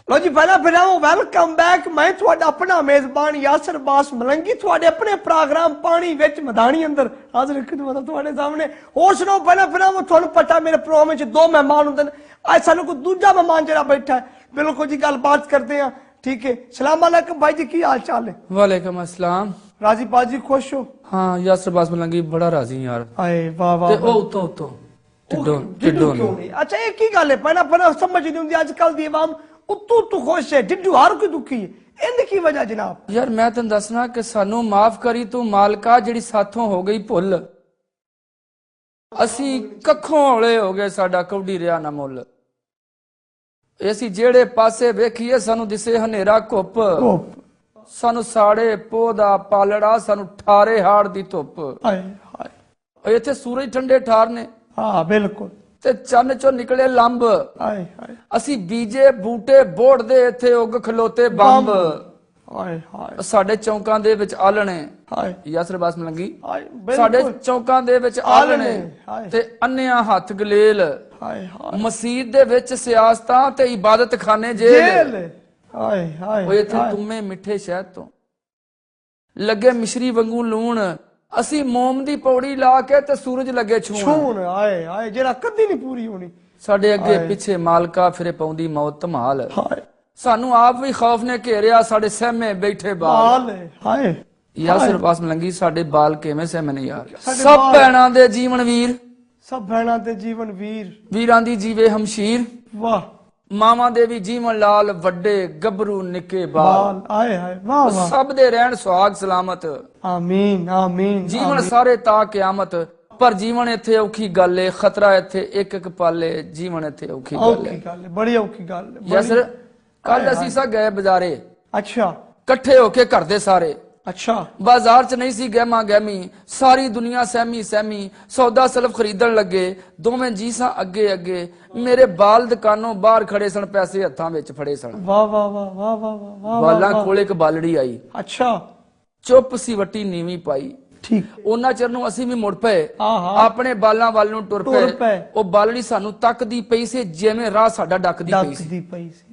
लो जी पहला फिराओ welcome back. मैं थोड़ा अपना मेजबान यासर अब्बास मलंगी थोड़े अपने प्रोग्राम पानी विच मदानी अंदर हाजिर खिदमत थोड़े सामने। होर सुनो पहला फिराओ थोड़ा पता मेरे प्रोग्राम में दो मेहमान होंगे आज सानू को दूजा मेहमान जरा बैठा है बिल्कुल जी गलबात करते हैं ठीक है। सलाम अलैकुम भाई जी की हाल चाल है? वालेकुम अस्सलाम। राजी बाजी खुश हो? हाँ यासर अब्बास मलंगी बड़ा राजी यार। आए वाह वाह ते ओ उतो उतो टिड्डो टिड्डो क्यों नहीं? अच्छा एक ही गल है पहला पहला समझ नहीं होंदी अजकल दी आवाम उत्तू तू खुश है ढिड्डू हर कोई दुखी है इन की वजह जनाब? यार मैं तेन दसना कि सानू माफ करी तू मालका जिहड़ी साथों हो गई भुल असी कखों हौले हो गए साडा कौडी रिया ना मुल असी जेड़े पासे वेखीए सानू दिसे हनेरा घुप सानू साड़े पोदा पालड़ा सानू ठारे हाड़ दी धुप हाय हाय इत्थे सूरज ठंडे ठार ने हाँ बिल्कुल ते चन्न चो निकले लंब हाय हाय असी बीजे बूटे बोड़ दे इत्थे उग खलोते बंब हाय हाय साडे चौंकां दे विच आलणे हाय यासर अब्बास मलंगी हाय साडे बिल्कुल चौंकां दे विच आलणे हाय ते अन्नियां हत्थ गलेल हाय हाय मसीत दे विच सियासतां ते इबादत खाने जेल हाय हाय ओए इत्थे तुम्मे मिठे शहद तो लगे मिश्री वांगू लूण असी मोम दी पौड़ी ला के ते सूरज लगे छूण छूण हाय हाय जेड़ा कदी नहीं पूरी होनी साडे अगे पिछे मालका फिरे पौंदी मौत धमाल हाय सानू आप भी खौफ ने घेरिया साडे सहमे बैठे बाल हाय यासर अब्बास मलंगी साडे बाल किवें सहमे ने यार सब भैणां दे जीवन वीर सब भैणां दे जीवन वीर वीरां दी जीवे हमशीर वाह मावां दे भी जीवन लाल वड्डे गबरू निके बाल हाय हाय वाह वाह सब दे रहन सुहाग सलामत आमीन आमीन जीवन सारे ता क्यामत पर जीवन इत्थे औखी गल है खतरा इत्थे एक एक पाले जीवन इत्थे औखी गल है बड़ी औखी गल है यासर कल असी सा गए बाजारे अच्छा कट्ठे होके घर दे सारे अच्छा बाजार च नहीं सी गहमा गहमी सारी दुनिया सहमी सहमी सौदा सलफ खरीदन लगे दोवें जी सा अगे अगे मेरे बाल दुकानों बाहर खड़े सन पैसे हत्थां विच फड़े सन वाह वाह वाह वाह वाह वाह बालां कोल एक बालड़ी आई अच्छा चुप सी वटी नीवी पाई ठीक ਉਹਨਾਂ ਚਿਰ ਨੂੰ ਅਸੀਂ ਵੀ ਮੁੜ ਪਏ ਆਪਣੇ ਬਾਲਾਂ ਵੱਲ ਨੂੰ ਟੁਰ ਪਏ ਉਹ ਬਾਲੜੀ ਸਾਨੂੰ ਤੱਕਦੀ ਪਈ ਸੀ ਜਿਵੇਂ ਰਾਹ ਸਾਡਾ ਡੱਕਦੀ ਪਈ ਸੀ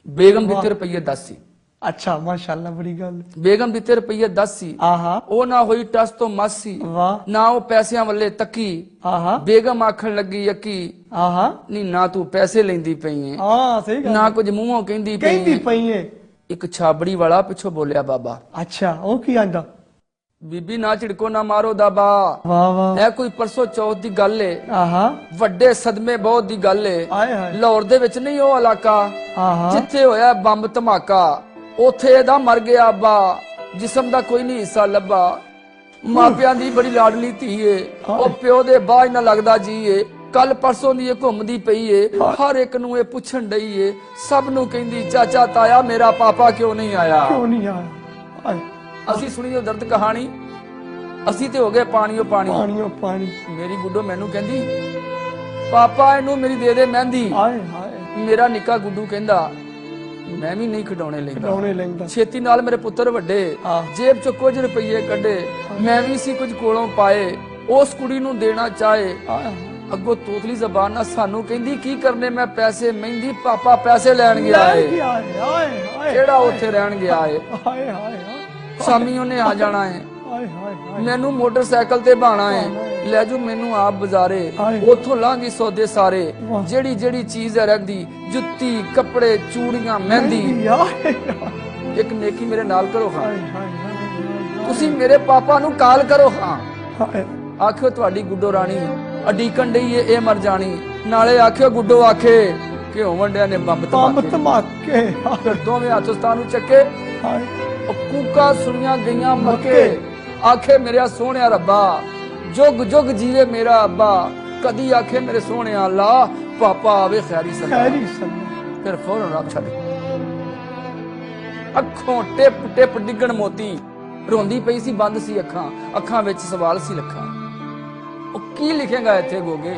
ਬੇਗਮ ਦਿੱਤੇ ਰੁਪਈਏ 10 ਸੀ अच्छा माशाअल्लाह बड़ी गल बेगम ਦਿੱਤੇ ਰੁਪਈਏ 10 ਸੀ ਉਹ ਨਾ ਹੋਈ ਟਸ ਤੋਂ ਮਸ ਸੀ ਨਾ ਉਹ ਪੈਸਿਆਂ ਵੱਲੇ ਤੱਕੀ ਬੇਗਮ ਆਖਣ ਲੱਗੀ ਯਕੀ ਨਹੀਂ ਨਾ ਤੂੰ ਪੈਸੇ ਲੈਂਦੀ ਪਈ ਏ ਸਹੀ ਗੱਲ ਨਾ ਕੁਝ ਮੂੰਹੋਂ ਕਹਿੰਦੀ ਪਈ ਏ ਇੱਕ ਛਾਬੜੀ ਵਾਲਾ ਪਿੱਛੋਂ ਬੋਲਿਆ ਬਾਬਾ ਅੱਛਾ ਉਹ ਕੀ ਆਂਦਾ ਬੀਬੀ ਨਾ ਝਿੜਕੋ ਨਾ ਮਾਰੋ ਦਾਬਾ ਵਾਹ ਵਾਹ ਇਹ ਕੋਈ ਪਰਸੋਂ ਚੌਥ ਦੀ ਗੱਲ ਏ ਵੱਡੇ ਸਦਮੇ ਬਹੁਤ ਦੀ ਗੱਲ ਏ ਲਾਹੌਰ ਦੇ ਵਿੱਚ ਨਹੀਂ ਉਹ ਇਲਾਕਾ ਜਿੱਥੇ ਹੋਇਆ ਬੰਬ ਧਮਾਕਾ ਉੱਥੇ ਇਹਦਾ ਮਰ ਗਿਆ ਅੱਬਾ ਜਿਸਮ ਦਾ ਕੋਈ ਨਹੀਂ ਹਿੱਸਾ ਲੱਭਾ ਮਾਪਿਆਂ ਦੀ ਬੜੀ ਲਾਡਲੀ ਧੀ ਏ ਉਹ ਪਿਓ ਦੇ ਬਾਝ ਨਾ ਲੱਗਦਾ ਜੀ ਏ ਕੱਲ ਪਰਸੋਂ ਦੀ ਇਹ ਘੁੰਮਦੀ ਪਈ ਏ ਹਰ ਇੱਕ ਨੂੰ ਇਹ ਪੁੱਛਣ ਡਈ ਏ ਸਭ ਨੂੰ ਕਹਿੰਦੀ ਚਾਚਾ ਤਾਇਆ ਮੇਰਾ ਪਾਪਾ ਕਿਉਂ ਨਹੀਂ ਆਇਆ ਅਸੀਂ ਸੁਣੀ ਉਹ ਦਰਦ ਕਹਾਣੀ ਅਸੀਂ ਤੇ ਹੋ ਗਏ ਪਾਣੀਓ ਪਾਣੀ ਮੇਰੀ ਗੁੱਡੋ ਮੈਨੂੰ ਕਹਿੰਦੀ ਪਾਪਾ ਇਹਨੂੰ ਮੇਰੀ ਦੇ ਦੇ ਮਹਿੰਦੀ ਮੇਰਾ ਨਿੱਕਾ ਗੁੱਡੂ ਕਹਿੰਦਾ ਮੈਂ ਵੀ ਨਹੀਂ ਖਿਡੌਣੇ ਲੈਂਦਾ ਛੇਤੀ ਨਾਲ ਮੇਰੇ ਪੁੱਤਰ ਵੱਡੇ ਜੇਬ ਚੋਂ ਕੁਝ ਰੁਪਈਏ ਕੱਢੇ ਮੈਂ ਵੀ ਸੀ ਕੁਝ ਕੋਲੋਂ ਪਾਏ ਉਸ ਕੁੜੀ ਨੂੰ ਦੇਣਾ ਚਾਹੇ ਅੱਗੋਂ ਤੋਤਲੀ ਜ਼ਬਾਨ ਨਾਲ ਸਾਨੂੰ ਕਹਿੰਦੀ ਕੀ ਕਰਨੇ ਮੈਂ ਪੈਸੇ ਮਹਿੰਦੀ ਪਾਪਾ ਪੈਸੇ ਲੈਣ ਗਿਆ ਏ ਕਿਹੜਾ ਉੱਥੇ ਰਹਿਣ ਗਿਆ ਏ ਸ਼ਾਮੀ ਉਹਨੇ ਆ ਜਾਣਾ ਏ ਮੈਨੂੰ ਮੋਟਰਸਾਈਕਲ ਤੇ ਬਾਣਾ ਏ ਲੈ ਜੂ ਮੈਨੂੰ ਆਪ ਬਾਜ਼ਾਰੇ ਉਥੋਂ ਲਾਂਗੀ ਸੌਦੇ ਸਾਰੇ ਜਿਹੜੀ ਜਿਹੜੀ ਚੀਜ਼ ਰਹਿੰਦੀ ਜੁੱਤੀ ਕੱਪੜੇ ਚੂੜੀਆਂ ਮਹਿੰਦੀ ਇੱਕ ਨੇਕੀ ਮੇਰੇ ਨਾਲ ਕਰੋ ਹਾਂ ਤੁਸੀਂ ਮੇਰੇ ਪਾਪਾ ਨੂੰ ਕਾਲ ਕਰੋ ਹਾਂ ਆਖਿਓ ਤੁਹਾਡੀ ਗੁੱਡੋ ਰਾਣੀ ਅਡੀਕਣ ਡਈ ਏ ਇਹ ਮਰ ਜਾਣੀ ਨਾਲੇ ਆਖਿਓ ਗੁੱਡੋ ਆਖੇ ਕਿ ਵੰਡਿਆਂ ਨੇ ਬੰਬ ਧਮਾਕੇ ਫਿਰ ਦੋਵੇਂ ਹੱਥ ਉਸਤਾਨ ਨੂੰ ਚੱਕੇ ਕੂਕਾ ਸੁਣੀਆਂ ਗਈਆਂ ਮੱਕੇ ਆਖੇ ਮੇਰਾ ਸੋਹਣਿਆ ਰੱਬਾ ਜੁਗ ਜੁਗ ਜੀਵੇ ਮੇਰਾ ਅੱਬਾ ਕਦੀ ਆਖੇ ਮੇਰੇ ਸੋਹਣਿਆ ਅੱਲਾ ਪਾਪਾ ਆਵੇ ਖੈਰੀ ਸਲਾਮ ਫਿਰ ਫੌਰਨ ਰੱਬ ਛੱਡ ਅੱਖੋਂ ਟਿਪ ਟਿਪ ਡਿੱਗਣ ਮੋਤੀ ਰੋਂਦੀ ਪਈ ਸੀ ਬੰਦ ਸੀ ਅੱਖਾਂ ਵਿੱਚ ਸਵਾਲ ਸੀ ਲੱਖਾਂ ਉਹ ਕੀ ਲਿਖੇਗਾ ਇੱਥੇ ਗੋਗੇ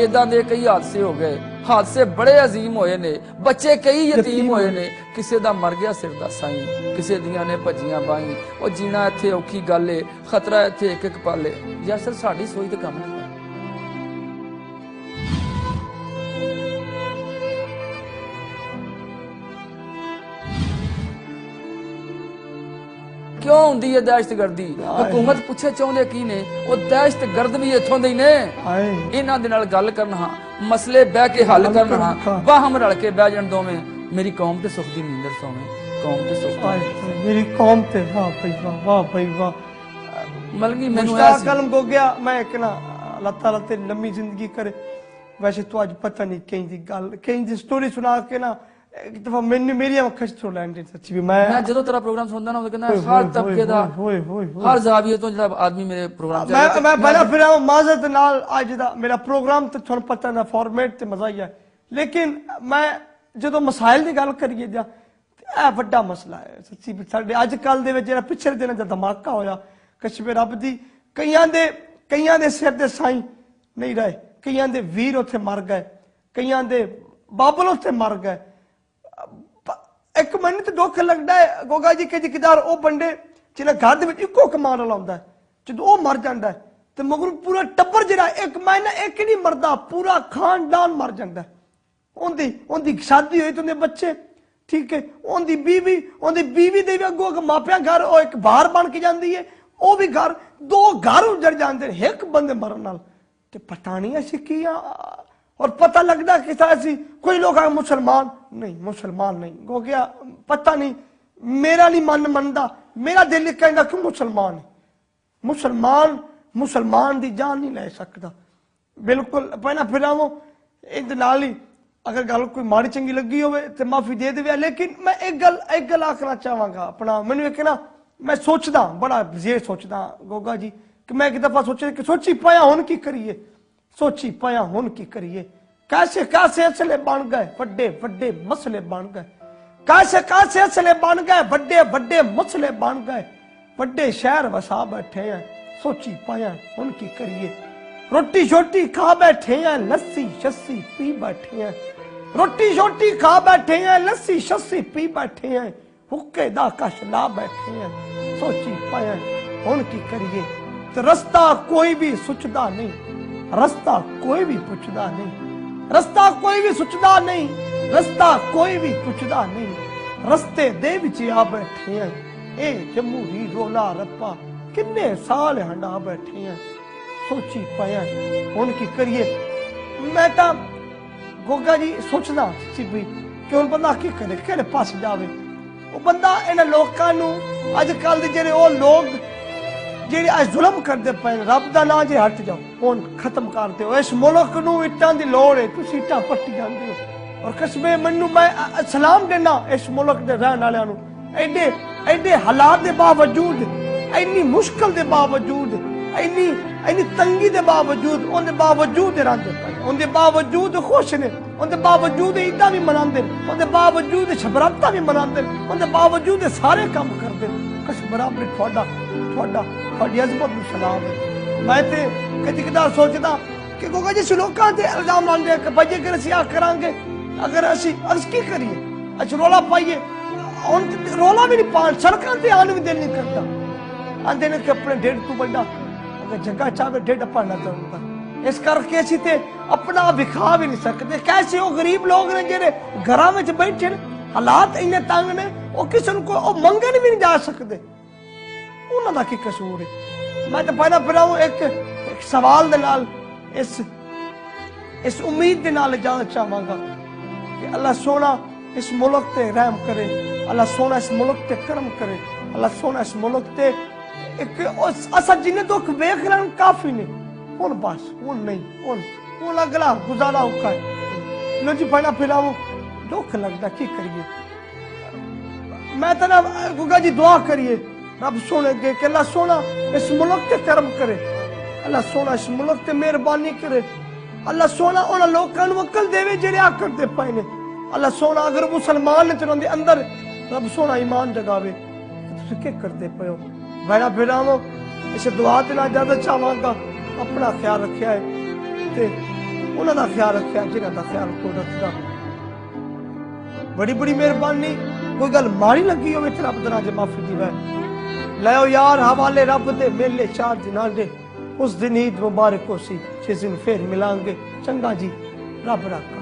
ਇਦਾਂ ਦੇ ਕਈ ਹਾਦਸੇ ਹੋ ਗਏ ਹਾਦਸੇ ਬੜੇ ਅਜ਼ੀਮ ਹੋਏ ਨੇ ਬੱਚੇ ਕਈ ਯਤੀਮ ਹੋਏ ਨੇ ਕਿਸੇ ਦਾ ਮਰ ਗਿਆ ਸਿਰ ਦਾ ਸਾਈਂ ਕਿਸੇ ਦੀਆਂ ਨੇ ਭੱਜੀਆਂ ਬਾਈ ਉਹ ਜੀਣਾ ਇੱਥੇ ਔਖੀ ਗੱਲ ਏ ਖਤਰਾ ਇੱਥੇ ਇੱਕ ਇੱਕ ਪਾਲੇ ਯਾਸਰ ਸਾਡੀ ਸੋਚ ਤੇ ਕੰਮ ਨਹੀਂ ਕਿਉਂ ਹੁੰਦੀ ਹੈ ਦਹਿਸ਼ਤਗਰਦੀ? ਹਕੂਮਤ ਪੁੱਛੇ ਚਾਹੁੰਦੇ ਕੀ ਨੇ? ਉਹ ਦਹਿਸ਼ਤਗਰਦ ਵੀ ਇੱਥੋਂ ਦੇ ਹੀ ਨੇ। ਇਹਨਾਂ ਦੇ ਨਾਲ ਗੱਲ ਕਰਨਾ, ਮਸਲੇ ਬਹਿ ਕੇ ਹੱਲ ਕਰਨਾ, ਬਾਹਮ ਰਲ ਕੇ ਬਹਿ ਜਾਣ ਦੋਵੇਂ। ਮੇਰੀ ਕੌਮ ਤੇ ਸੁਖ ਦੀ ਨੀਂਦਰ ਸੋਵੇਂ, ਕੌਮ ਤੇ ਸੁਖ ਮੇਰੀ ਕੌਮ ਤੇ। ਵਾਹ ਭਾਈ ਵਾਹ, ਵਾਹ ਭਾਈ ਵਾਹ। ਮਲੰਗੀ ਮੈਨੂੰ ਮੁਸ਼ਤਾਕ ਕਲਮ ਹੋ ਗਿਆ। ਮੈਂ कहना अल्लाह ताला ते लंबी जिंदगी करे। वैसे तो आज पता नहीं कहीं दी गल, कहीं दी स्टोरी सुना के ना एक दफा मैंने मेरी अखा च थोड़ा लैंड सच्ची भी मैं ਜਦੋਂ ਤੇਰਾ ਪ੍ਰੋਗਰਾਮ ਸੁਣਦਾ ਨਾ ਉਹ ਕਹਿੰਦਾ ਹਰ ਤਬਕੇ ਦਾ ਹਰ ਜ਼ਾਵੀਏ ਤੋਂ ਜਿਹੜਾ ਆਦਮੀ ਮੇਰੇ ਪ੍ਰੋਗਰਾਮ ਚ ਮੈਂ ਪਹਿਲਾਂ ਫਿਰ ਮਾਜ਼ਰਤ ਨਾਲ ਅੱਜ ਦਾ ਮੇਰਾ ਪ੍ਰੋਗਰਾਮ ਤੇ ਤੁਹਾਨੂੰ ਪਤਾ ਨਾ ਫਾਰਮੈਟ ਤੇ ਮਜ਼ਾ ਹੀ ਹੈ। ਲੇਕਿਨ ਮੈਂ ਜਦੋਂ ਮਸਾਇਲ ਦੀ ਗੱਲ ਕਰੀਏ ਜਾਂ ਇਹ ਵੱਡਾ ਮਸਲਾ ਹੈ ਸੱਚੀ ਵੀ ਸਾਡੇ ਅੱਜ ਕੱਲ ਦੇ ਵਿੱਚ ਜਿਹੜਾ ਪਿਛਲੇ ਦਿਨਾਂ ਦਾ ਧਮਾਕਾ ਹੋਇਆ ਕਸ਼ਮੀਰ ਰੱਬ ਦੀ ਕਈਆਂ ਦੇ ਸਿਰ ਦੇ ਸਾਈਂ ਨਹੀਂ ਰਹੇ, ਕਈਆਂ ਦੇ ਵੀਰ ਉੱਥੇ ਮਰ ਗਏ, ਕਈਆਂ ਦੇ ਬਾਬਲ ਉੱਥੇ ਮਰ ਗਏ। ਇੱਕ ਮੈਨੂੰ ਤੇ ਦੁੱਖ ਲੱਗਦਾ ਹੈ ਗੋਗਾ ਜੀ ਕਿ ਜ਼ਿਕਰਦਾਰ ਉਹ ਬੰਦੇ ਜਿਹਨਾਂ ਘਰ ਦੇ ਵਿੱਚ ਇੱਕੋ ਕਮਾਨ ਵਾਲਾ ਹੁੰਦਾ ਹੈ, ਜਦੋਂ ਉਹ ਮਰ ਜਾਂਦਾ ਹੈ ਤੇ ਮਗਰ ਪੂਰਾ ਟੱਬਰ ਜਿਹੜਾ ਇੱਕ ਮਹੀਨਾ ਇੱਕ ਨਹੀਂ ਮਰਦਾ, ਪੂਰਾ ਖਾਨਦਾਨ ਮਰ ਜਾਂਦਾ ਹੈ। ਉਹਦੀ ਸ਼ਾਦੀ ਹੋਈ ਤੇ ਉਹਦੇ ਬੱਚੇ ਠੀਕ ਹੈ, ਉਹਦੀ ਬੀਵੀ ਦੇ ਵੀ ਅੱਗੋਂ ਮਾਪਿਆਂ ਘਰ ਉਹ ਇੱਕ ਬਾਹਰ ਬਣ ਕੇ ਜਾਂਦੀ ਹੈ, ਉਹ ਵੀ ਘਰ, ਦੋ ਘਰ ਉਜੜ ਜਾਂਦੇ ਨੇ ਇੱਕ ਬੰਦੇ ਮਰਨ ਨਾਲ। ਤੇ ਪਤਾ ਨਹੀਂ ਅਸੀਂ ਕੀ ਆ और पता लगता कि ऐसी कोई लोग मुसलमान नहीं हो गया पता नहीं मेरा नहीं मन मनता, मेरा दिल कहता कि मुसलमान है, मुसलमान की जान नहीं ले सकता। बिल्कुल पहना फिर वो ही अगर गल कोई माड़ी चंगी लगी हो तो माफी दे दे। लेकिन मैं एक गल आखना चाहवागा अपना, मैंने एक ना मैं सोचदा बड़ा जे सोचदा गोगा जी कि मैं एक दफा सोची पाया हुन की करिए, सोची पाया हुन की करिए। कैसे असले बन गए बड़े मसले बन गए, कैसे असले बन गए बड़े मसले बन गए, बड़े शहर वसा बैठे हैं सोची पाया हुन की करिए। रोटी शोटी खा बैठे हैं लस्सी शस्सी पी बैठे हैं, रोटी शोटी खा बैठे हैं लस्सी शस्सी पी बैठे हैं, हुक्के दा कश ला बैठे हैं सोची पाया हुन की करिए। तो रस्ता कोई भी सुचदा नहीं, रस्ता कोई भी पुछदा नहीं, रस्ता कोई भी सुचदा नहीं, रस्ता कोई भी पुछदा नहीं, रस्ते दे विच आ बैठे हैं ए जमहूरी रोला रप्पा किन्ने साल हंडा बैठे हैं सोची पाया हुन की करिए। मैं तो गोगा जी सोचदा सी भी कि हुन बंदा की करे, केड़े पास जावे। वो बंदा इन्हां लोकां नूं अजकल दे जेड़े ओ लोग जेड़े आज जुल्म करते पे रब दा नाम जे हट जाओ हुन खत्म कर दो। इस मुल्क नूं इट्टां दी लोड़ है, तुसीं इट्टां पट्टी जांदे हो। और कसमे मन्नू मैं सलाम देना इस मुल्क दे रहन वालियां नूं, एडे हालात दे बावजूद, इन्नी मुश्किल दे बावजूद, इन्नी तंगी दे बावजूद, उनदे बावजूद रहंदे पे, उनदे बावजूद खुश ने, उनदे बावजूद ईदां भी मनांदे, उनदे बावजूद शबरातां भी मनांदे, उनदे बावजूद सारे काम करदे। कस बराबर थोड़ी अजमत नूं सलाम है। मैं ते कदी कदा सोचदा कि गोगा जी लोकां ते इल्जाम लांदे कि भाई अगर असीं आ करांगे, अगर असीं की करिए, अच्छा रोला पाइए, हुन रोला भी नहीं पान, सड़कां ते आन भी दिल नहीं करदा। आंदे ने कि अपने ढिड तू बड़ा अगर जगह चाहे ढिड पाना चाहूंगा, इस करके असीं ते अपना विखा भी नहीं सकते। कैसे वो गरीब लोग ने जेड़े घरां विच बैठे ने, हालात इन्ने तंग ने, वो किसी को मंगन भी नहीं जा सकते, उन्हां दा की कसूर है। मैं तो पहला फिर एक सवाल दे नाल इस उम्मीद दे नाल जाना चाहांगा कि अल्लाह सोना इस मुल्क ते रहम करे, अल्लाह सोना इस मुल्क ते करम करे, अल्लाह सोना इस मुल्क ते एक असा जिन्हें दुख वेख रहे काफी ने हुन बस हुन नहीं हुन अगला गुजारा औखा है। लो जी पहला फिर दुख लगता की करिए। मैं तो ना गुगा जी दुआ करिए रब सोने के कि अल्लाह सोना इस मुल्क ते करम करे, अल्लाह सोना इस मुल्क ते मेहरबानी करे, अल्लाह सोना उन्हां लोकां नूं अकल देवे जेड़े आ करदे पए ने, अल्लाह सोना अगर मुसलमान ने ते उन्हां दे अंदर रब सोना ईमान जगावे कि तुसीं की करदे पए हो। बड़ा फिरावो इस दुआ ते ना ज्यादा चाहांगा अपना ख्याल रखिया है ते उन्हां दा ख्याल रखिया जिन्हां दा ख्याल कोई रखदा। बड़ी बड़ी मेहरबानी, कोई गल माड़ी लगी होवे ते रब दा नाम माफी दिवे। लाओ यार हवाले रब दे मेले 4 दिनां दे, उस दिन ईद मुबारक होसी जिस दिन फिर मिलांगे। चंगा जी रब रखा।